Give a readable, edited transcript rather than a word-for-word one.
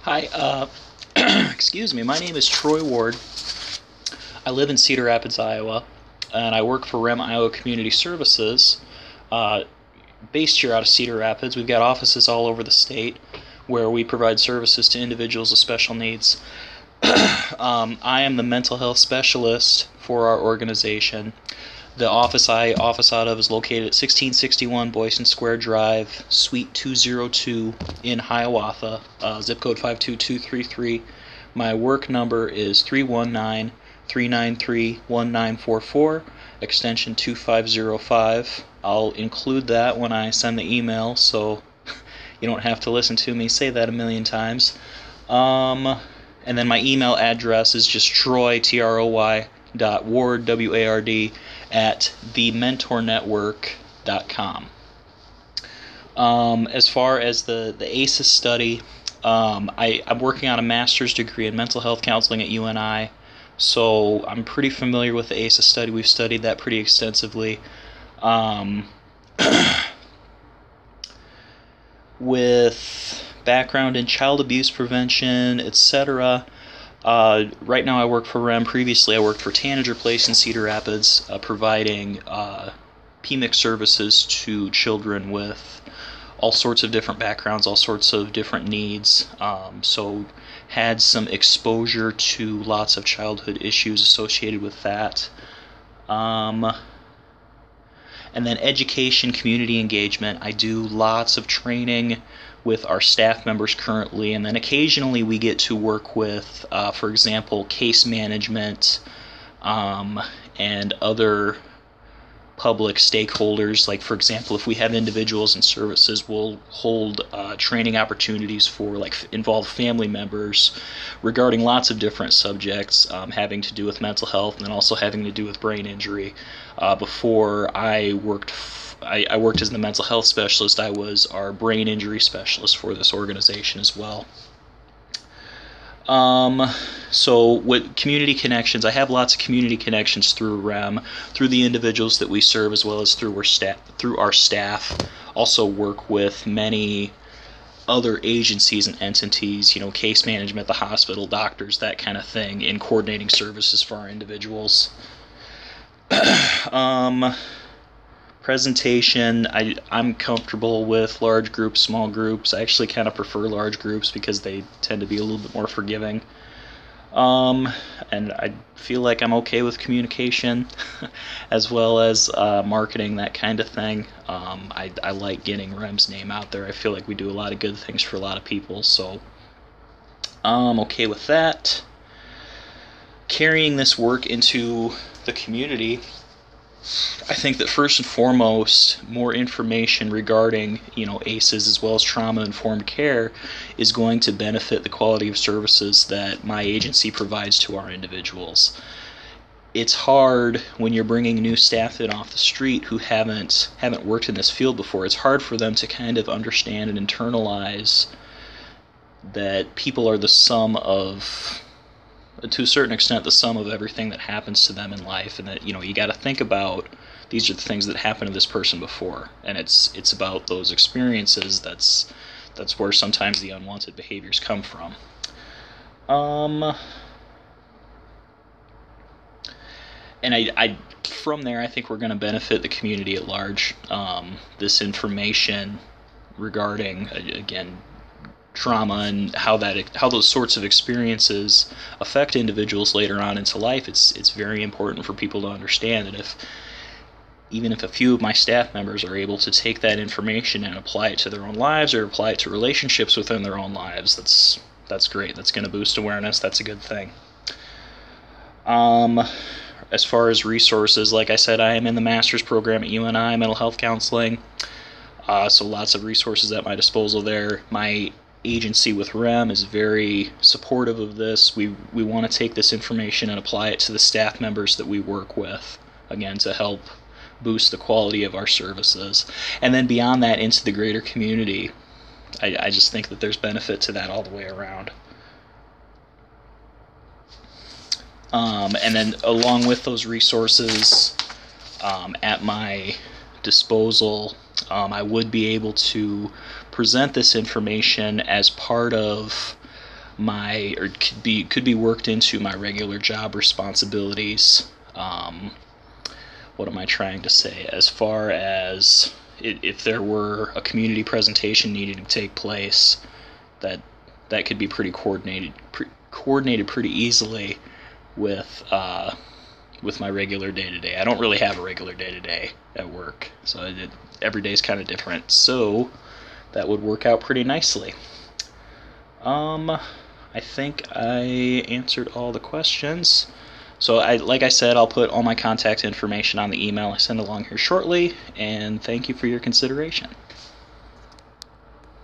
Hi, excuse me. My name is Troy Ward. I live in Cedar Rapids, Iowa, and I work for REM Iowa Community Services. Uh, Based here out of Cedar Rapids, we've got offices all over the state where we provide services to individuals with special needs. I am the mental health specialist for our organization. The office I office out of is located at 1661 Boyson Square Drive, Suite 202 in Hiawatha, zip code 52233. My work number is 319 393 1944, extension 2505. I'll include that when I send the email so you don't have to listen to me say that a million times. And then my email address is just Troy, Troy, Ward, Ward, at thementornetwork.com. As far as the ACEs study, I'm working on a master's degree in mental health counseling at UNI, so I'm pretty familiar with the ACEs study. We've studied that pretty extensively. With background in child abuse prevention, etc. Right now I work for REM. Previously I worked for Tanager Place in Cedar Rapids, providing PMIC services to children with all sorts of different backgrounds, all sorts of different needs. So had some exposure to lots of childhood issues associated with that. And then education, community engagement. I do lots of training with our staff members currently, and then occasionally we get to work with, for example, case management and other public stakeholders. Like, for example, if we have individuals and services, we'll hold training opportunities for, like, involved family members regarding lots of different subjects having to do with mental health and then also having to do with brain injury. Before I worked as the mental health specialist, I was our brain injury specialist for this organization as well. So with community connections, I have lots of community connections through REM, through the individuals that we serve, as well as through our staff. Also work with many other agencies and entities, case management, the hospital, doctors, that kind of thing, in coordinating services for our individuals. Presentation, I'm comfortable with large groups, small groups. I actually kind of prefer large groups because they tend to be a little bit more forgiving. And I feel like I'm okay with communication as well as marketing, that kind of thing. I like getting REM's name out there. I feel like we do a lot of good things for a lot of people, so I'm okay with that. Carrying this work into the community, I think that first and foremost, more information regarding, ACEs as well as trauma-informed care is going to benefit the quality of services that my agency provides to our individuals. It's hard when you're bringing new staff in off the street who haven't worked in this field before. It's hard for them to kind of understand and internalize that people are the sum of, to a certain extent, the sum of everything that happens to them in life, and that you got to think about, these are the things that happened to this person before, and it's about those experiences. That's where sometimes the unwanted behaviors come from. And I from there, I think we're going to benefit the community at large. This information regarding, again, trauma and how those sorts of experiences affect individuals later on into life, it's very important for people to understand. And even if a few of my staff members are able to take that information and apply it to their own lives or apply it to relationships within their own lives, that's great. That's going to boost awareness. That's a good thing. As far as resources, like I said, I am in the master's program at UNI, mental health counseling, so lots of resources at my disposal there. My agency with REM is very supportive of this. We want to take this information and apply it to the staff members that we work with, again, to help boost the quality of our services. And then beyond that, into the greater community. I just think that there's benefit to that all the way around. And then along with those resources at my disposal, I would be able to present this information as part of or could be worked into my regular job responsibilities. What am I trying to say? As far as if there were a community presentation needed to take place, that could be pretty coordinated pretty easily with my regular day-to-day. I don't really have a regular day-to-day at work, so every day's kind of different. So that would work out pretty nicely. I think I answered all the questions. So like I said, I'll put all my contact information on the email I send along here shortly, and thank you for your consideration.